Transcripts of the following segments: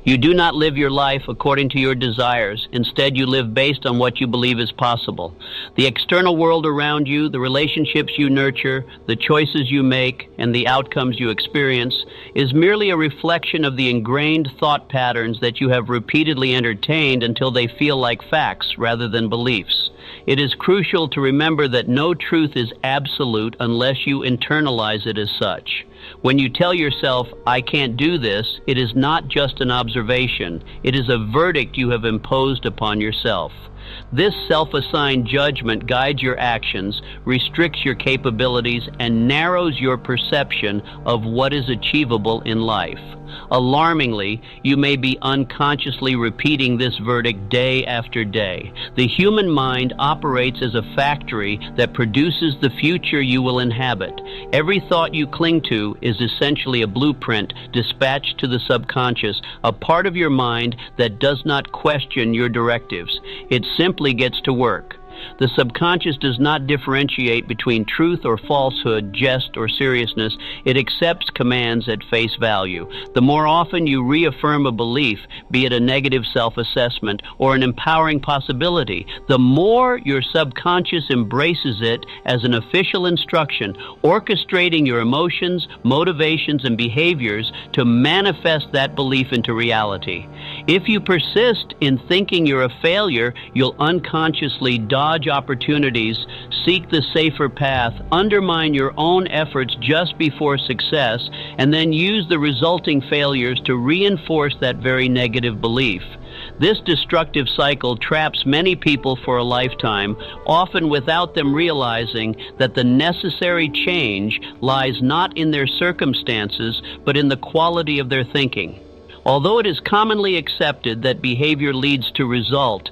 You do not live your life according to your desires. Instead, you live based on what you believe is possible. The external world around you, the relationships you nurture, the choices you make, and the outcomes you experience is merely a reflection of the ingrained thought patterns that you have repeatedly entertained until they feel like facts rather than beliefs. It is crucial to remember that no truth is absolute unless you internalize it as such. When you tell yourself, "I can't do this," it is not just an observation. It is a verdict you have imposed upon yourself. This self-assigned judgment guides your actions, restricts your capabilities, and narrows your perception of what is achievable in life. Alarmingly, you may be unconsciously repeating this verdict day after day. The human mind operates as a factory that produces the future you will inhabit. Every thought you cling to is essentially a blueprint dispatched to the subconscious, a part of your mind that does not question your directives. It simply gets to work. The subconscious does not differentiate between truth or falsehood, jest or seriousness. It accepts commands at face value. The more often you reaffirm a belief, be it a negative self-assessment or an empowering possibility, the more your subconscious embraces it as an official instruction, orchestrating your emotions, motivations, and behaviors to manifest that belief into reality. If you persist in thinking you're a failure, you'll unconsciously dodge opportunities, seek the safer path, undermine your own efforts just before success, and then use the resulting failures to reinforce that very negative belief. This destructive cycle traps many people for a lifetime, often without them realizing that the necessary change lies not in their circumstances, but in the quality of their thinking. Although it is commonly accepted that behavior leads to result,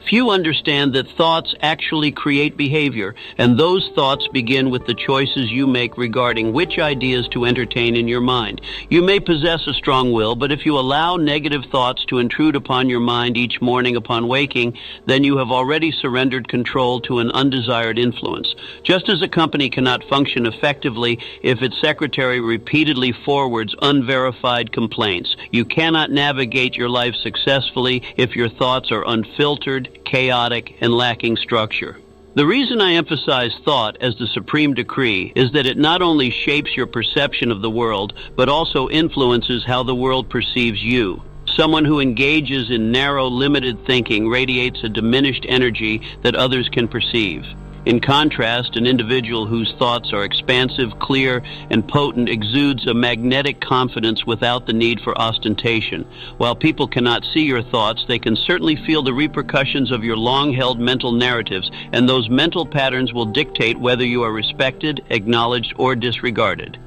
few understand that thoughts actually create behavior, and those thoughts begin with the choices you make regarding which ideas to entertain in your mind. You may possess a strong will, but if you allow negative thoughts to intrude upon your mind each morning upon waking, then you have already surrendered control to an undesired influence. Just as a company cannot function effectively if its secretary repeatedly forwards unverified complaints, you cannot navigate your life successfully if your thoughts are unfiltered, chaotic, and lacking structure. The reason I emphasize thought as the supreme decree is that it not only shapes your perception of the world, but also influences how the world perceives you. Someone who engages in narrow, limited thinking radiates a diminished energy that others can perceive. In contrast, an individual whose thoughts are expansive, clear, and potent exudes a magnetic confidence without the need for ostentation. While people cannot see your thoughts, they can certainly feel the repercussions of your long-held mental narratives, and those mental patterns will dictate whether you are respected, acknowledged, or disregarded.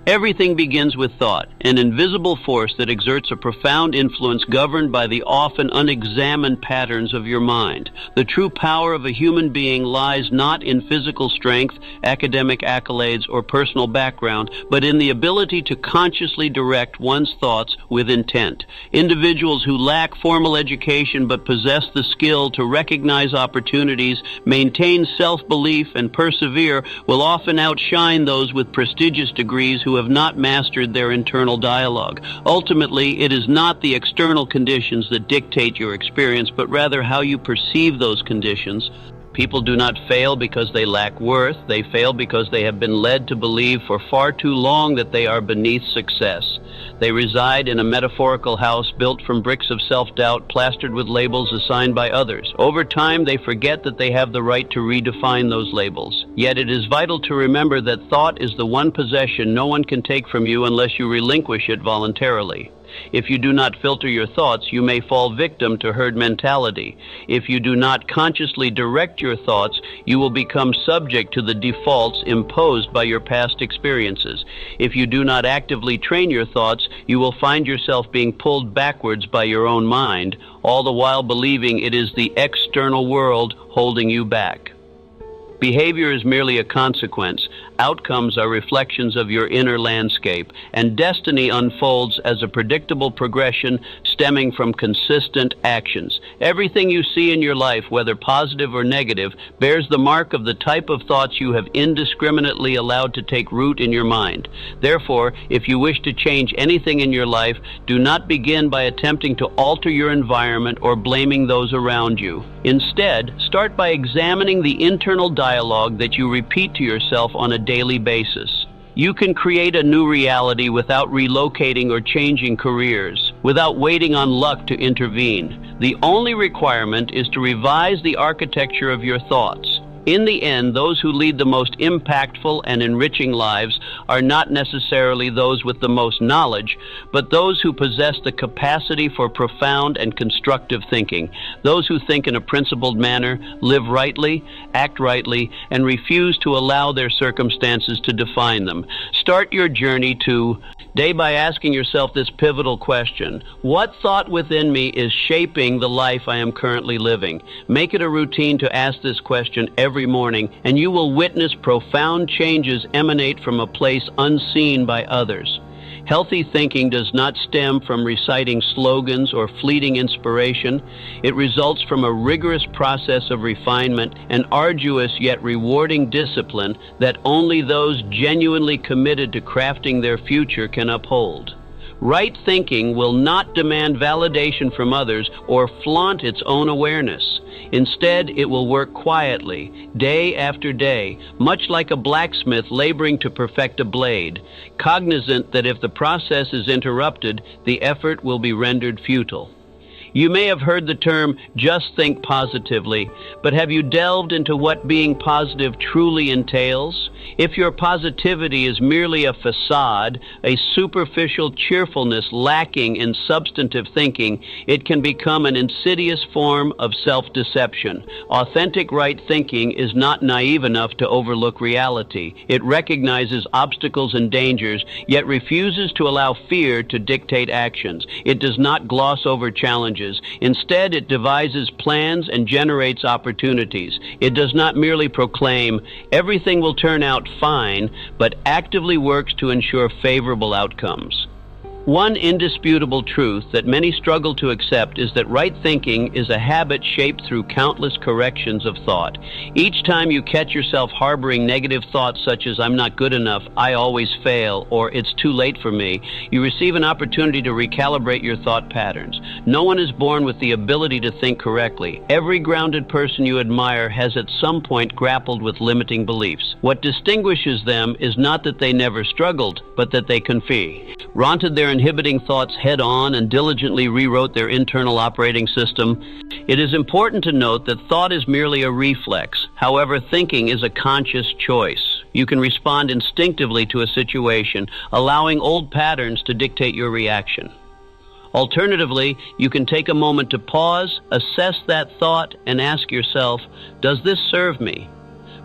Everything begins with thought, an invisible force that exerts a profound influence governed by the often unexamined patterns of your mind. The true power of a human being lies not in physical strength, academic accolades, or personal background, but in the ability to consciously direct one's thoughts with intent. Individuals who lack formal education but possess the skill to recognize opportunities, maintain self-belief, and persevere will often outshine those with prestigious degrees who have not mastered their internal dialogue. Ultimately, it is not the external conditions that dictate your experience, but rather how you perceive those conditions. People do not fail because they lack worth. They fail because they have been led to believe for far too long that they are beneath success. They reside in a metaphorical house built from bricks of self-doubt, plastered with labels assigned by others. Over time, they forget that they have the right to redefine those labels. Yet it is vital to remember that thought is the one possession no one can take from you unless you relinquish it voluntarily. If you do not filter your thoughts, you may fall victim to herd mentality. If you do not consciously direct your thoughts, you will become subject to the defaults imposed by your past experiences. If you do not actively train your thoughts, you will find yourself being pulled backwards by your own mind, all the while believing it is the external world holding you back. Behavior is merely a consequence. Outcomes are reflections of your inner landscape, and destiny unfolds as a predictable progression stemming from consistent actions. Everything you see in your life, whether positive or negative, bears the mark of the type of thoughts you have indiscriminately allowed to take root in your mind. Therefore, if you wish to change anything in your life, do not begin by attempting to alter your environment or blaming those around you. Instead, start by examining the internal dialogue that you repeat to yourself on a daily basis. You can create a new reality without relocating or changing careers, without waiting on luck to intervene. The only requirement is to revise the architecture of your thoughts. In the end, those who lead the most impactful and enriching lives are not necessarily those with the most knowledge, but those who possess the capacity for profound and constructive thinking, those who think in a principled manner, live rightly, act rightly, and refuse to allow their circumstances to define them. Start your journey today by asking yourself this pivotal question: what thought within me is shaping the life I am currently living? Make it a routine to ask this question every morning, and you will witness profound changes emanate from a place unseen by others. Healthy thinking does not stem from reciting slogans or fleeting inspiration. It results from a rigorous process of refinement, an arduous yet rewarding discipline that only those genuinely committed to crafting their future can uphold. Right thinking will not demand validation from others or flaunt its own awareness. Instead, it will work quietly, day after day, much like a blacksmith laboring to perfect a blade, cognizant that if the process is interrupted, the effort will be rendered futile. You may have heard the term, just think positively, but have you delved into what being positive truly entails? If your positivity is merely a facade, a superficial cheerfulness lacking in substantive thinking, it can become an insidious form of self-deception. Authentic right thinking is not naive enough to overlook reality. It recognizes obstacles and dangers, yet refuses to allow fear to dictate actions. It does not gloss over challenges. Instead, it devises plans and generates opportunities. It does not merely proclaim, everything will turn out fine, but actively works to ensure favorable outcomes. One indisputable truth that many struggle to accept is that right thinking is a habit shaped through countless corrections of thought. Each time you catch yourself harboring negative thoughts such as "I'm not good enough," "I always fail," or "it's too late for me," you receive an opportunity to recalibrate your thought patterns. No one is born with the ability to think correctly. Every grounded person you admire has at some point grappled with limiting beliefs. What distinguishes them is not that they never struggled, but that they confronted their inhibiting thoughts head-on and diligently rewrote their internal operating system. It is important to note that thought is merely a reflex. However, thinking is a conscious choice. You can respond instinctively to a situation, allowing old patterns to dictate your reaction. Alternatively, you can take a moment to pause, assess that thought, and ask yourself, does this serve me?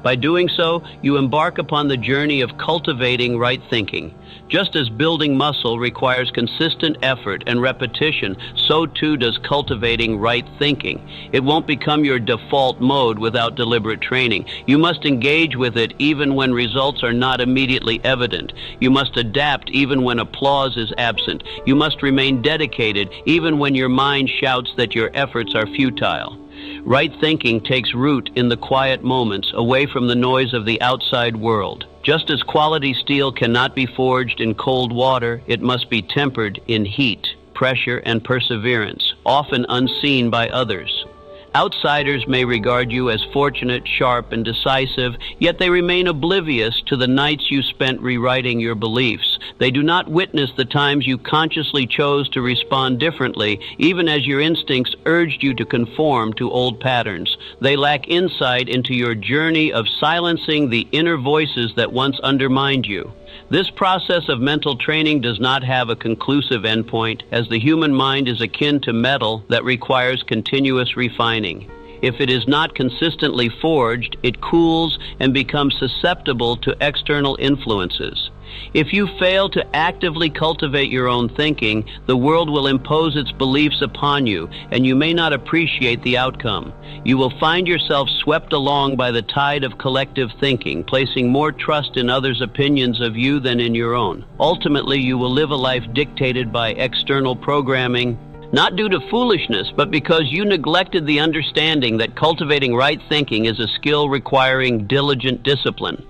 By doing so, you embark upon the journey of cultivating right thinking. Just as building muscle requires consistent effort and repetition, so too does cultivating right thinking. It won't become your default mode without deliberate training. You must engage with it even when results are not immediately evident. You must adapt even when applause is absent. You must remain dedicated even when your mind shouts that your efforts are futile. Right thinking takes root in the quiet moments, away from the noise of the outside world. Just as quality steel cannot be forged in cold water, it must be tempered in heat, pressure, and perseverance, often unseen by others. Outsiders may regard you as fortunate, sharp, and decisive, yet they remain oblivious to the nights you spent rewriting your beliefs. They do not witness the times you consciously chose to respond differently, even as your instincts urged you to conform to old patterns. They lack insight into your journey of silencing the inner voices that once undermined you. This process of mental training does not have a conclusive endpoint, as the human mind is akin to metal that requires continuous refining. If it is not consistently forged, it cools and becomes susceptible to external influences. If you fail to actively cultivate your own thinking, the world will impose its beliefs upon you, and you may not appreciate the outcome. You will find yourself swept along by the tide of collective thinking, placing more trust in others' opinions of you than in your own. Ultimately, you will live a life dictated by external programming, not due to foolishness, but because you neglected the understanding that cultivating right thinking is a skill requiring diligent discipline.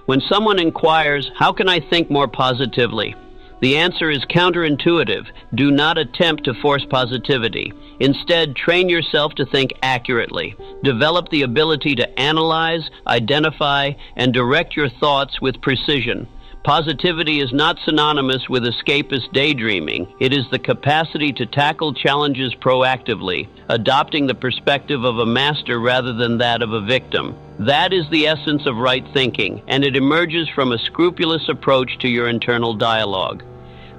When someone inquires, "How can I think more positively?" the answer is counterintuitive. Do not attempt to force positivity. Instead, train yourself to think accurately. Develop the ability to analyze, identify, and direct your thoughts with precision. Positivity is not synonymous with escapist daydreaming. It is the capacity to tackle challenges proactively, adopting the perspective of a master rather than that of a victim. That is the essence of right thinking, and it emerges from a scrupulous approach to your internal dialogue.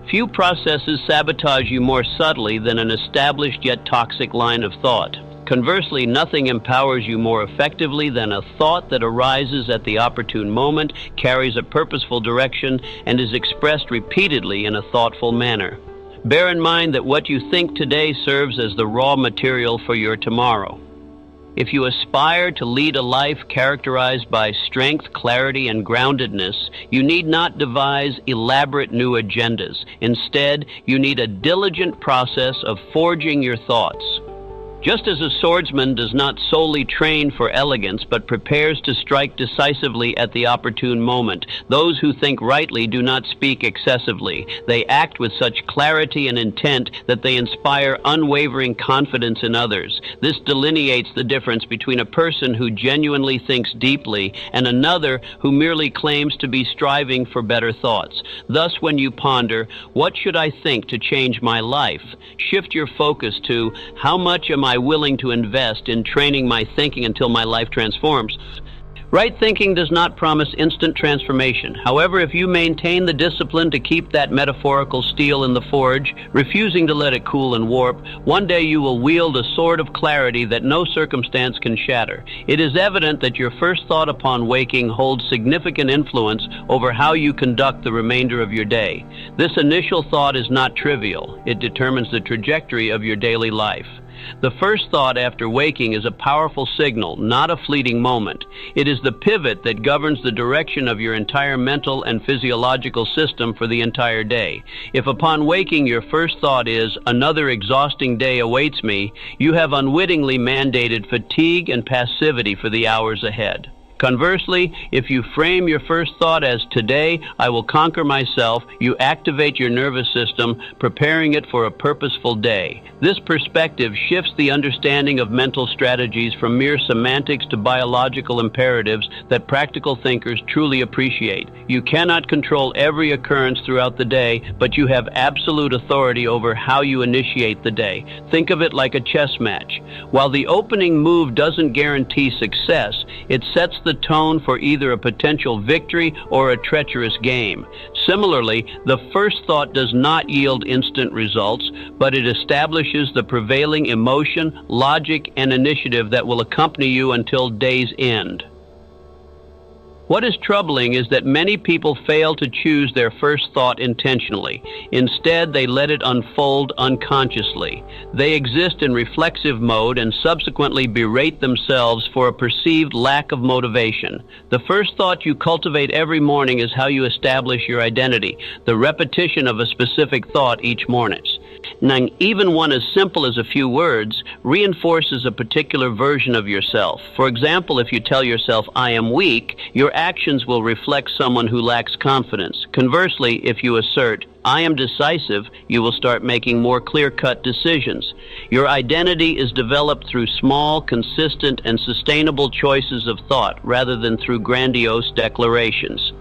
Few processes sabotage you more subtly than an established yet toxic line of thought. Conversely, nothing empowers you more effectively than a thought that arises at the opportune moment, carries a purposeful direction, and is expressed repeatedly in a thoughtful manner. Bear in mind that what you think today serves as the raw material for your tomorrow. If you aspire to lead a life characterized by strength, clarity, and groundedness, you need not devise elaborate new agendas. Instead, you need a diligent process of forging your thoughts. Just as a swordsman does not solely train for elegance, but prepares to strike decisively at the opportune moment, those who think rightly do not speak excessively. They act with such clarity and intent that they inspire unwavering confidence in others. This delineates the difference between a person who genuinely thinks deeply and another who merely claims to be striving for better thoughts. Thus, when you ponder, "What should I think to change my life?" shift your focus to, "How much am I willing to invest in training my thinking until my life transforms?" Right thinking does not promise instant transformation. However, if you maintain the discipline to keep that metaphorical steel in the forge, refusing to let it cool and warp, one day you will wield a sword of clarity that no circumstance can shatter. It is evident that your first thought upon waking holds significant influence over how you conduct the remainder of your day. This initial thought is not trivial. It determines the trajectory of your daily life. The first thought after waking is a powerful signal, not a fleeting moment. It is the pivot that governs the direction of your entire mental and physiological system for the entire day. If upon waking your first thought is, "Another exhausting day awaits me," you have unwittingly mandated fatigue and passivity for the hours ahead. Conversely, if you frame your first thought as, "Today I will conquer myself," you activate your nervous system, preparing it for a purposeful day. This perspective shifts the understanding of mental strategies from mere semantics to biological imperatives that practical thinkers truly appreciate. You cannot control every occurrence throughout the day, but you have absolute authority over how you initiate the day. Think of it like a chess match. While the opening move doesn't guarantee success, it sets the tone for either a potential victory or a treacherous game. Similarly, the first thought does not yield instant results, but it establishes the prevailing emotion, logic, and initiative that will accompany you until day's end. What is troubling is that many people fail to choose their first thought intentionally. Instead, they let it unfold unconsciously. They exist in reflexive mode and subsequently berate themselves for a perceived lack of motivation. The first thought you cultivate every morning is how you establish your identity, the repetition of a specific thought each morning. Now, even one as simple as a few words reinforces a particular version of yourself. For example, if you tell yourself, "I am weak," your actions will reflect someone who lacks confidence. Conversely, if you assert, "I am decisive," you will start making more clear-cut decisions. Your identity is developed through small, consistent, and sustainable choices of thought rather than through grandiose declarations.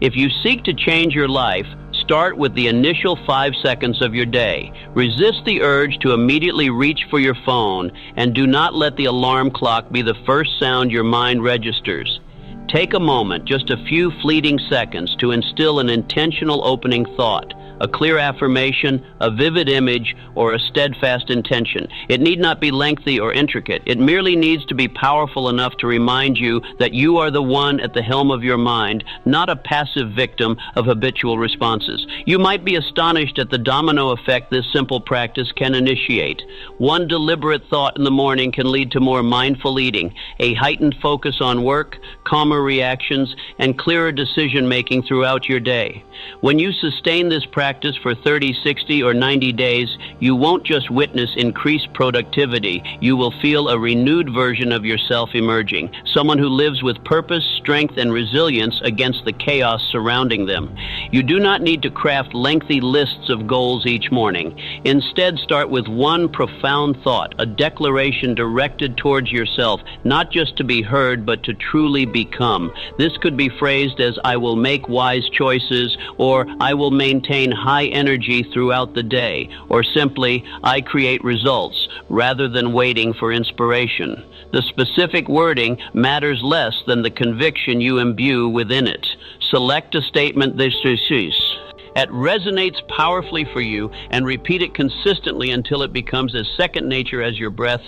If you seek to change your life, start with the initial 5 seconds of your day. Resist the urge to immediately reach for your phone, and do not let the alarm clock be the first sound your mind registers. Take a moment, just a few fleeting seconds, to instill an intentional opening thought. a clear affirmation, a vivid image, or a steadfast intention. It need not be lengthy or intricate. It merely needs to be powerful enough to remind you that you are the one at the helm of your mind, not a passive victim of habitual responses. You might be astonished at the domino effect this simple practice can initiate. One deliberate thought in the morning can lead to more mindful eating, a heightened focus on work, calmer reactions, and clearer decision-making throughout your day. When you sustain this practice for 30, 60, or 90 days, you won't just witness increased productivity, you will feel a renewed version of yourself emerging, someone who lives with purpose, strength, and resilience against the chaos surrounding them. You do not need to craft lengthy lists of goals each morning. Instead, start with one profound thought, a declaration directed towards yourself, not just to be heard, but to truly become. This could be phrased as, I will make wise choices, or I will maintain high energy throughout the day, or simply, I create results, rather than waiting for inspiration. The specific wording matters less than the conviction you imbue within it. Select a statement that resonates powerfully for you and repeat it consistently until it becomes as second nature as your breath.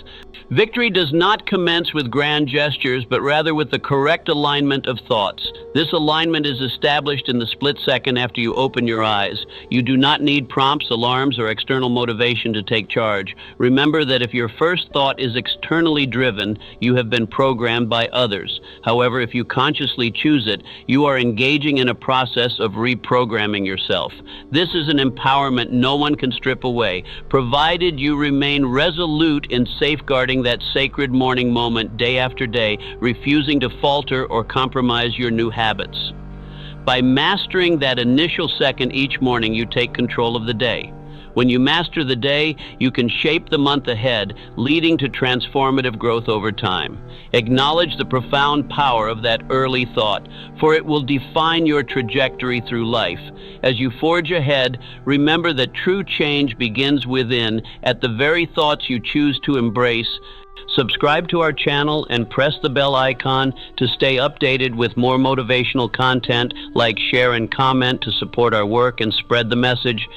Victory does not commence with grand gestures, but rather with the correct alignment of thoughts. This alignment is established in the split second after you open your eyes. You do not need prompts, alarms, or external motivation to take charge. Remember that if your first thought is externally driven, you have been programmed by others. However, if you consciously choose it, you are engaging in a process of reprogramming yourself. This is an empowerment no one can strip away, provided you remain resolute in safeguarding that sacred morning moment day after day, refusing to falter or compromise your new habits. By mastering that initial second each morning, you take control of the day. When you master the day, you can shape the month ahead, leading to transformative growth over time. Acknowledge the profound power of that early thought, for it will define your trajectory through life. As you forge ahead, remember that true change begins within, at the very thoughts you choose to embrace. Subscribe to our channel and press the bell icon to stay updated with more motivational content. Like, share, and comment to support our work and spread the message.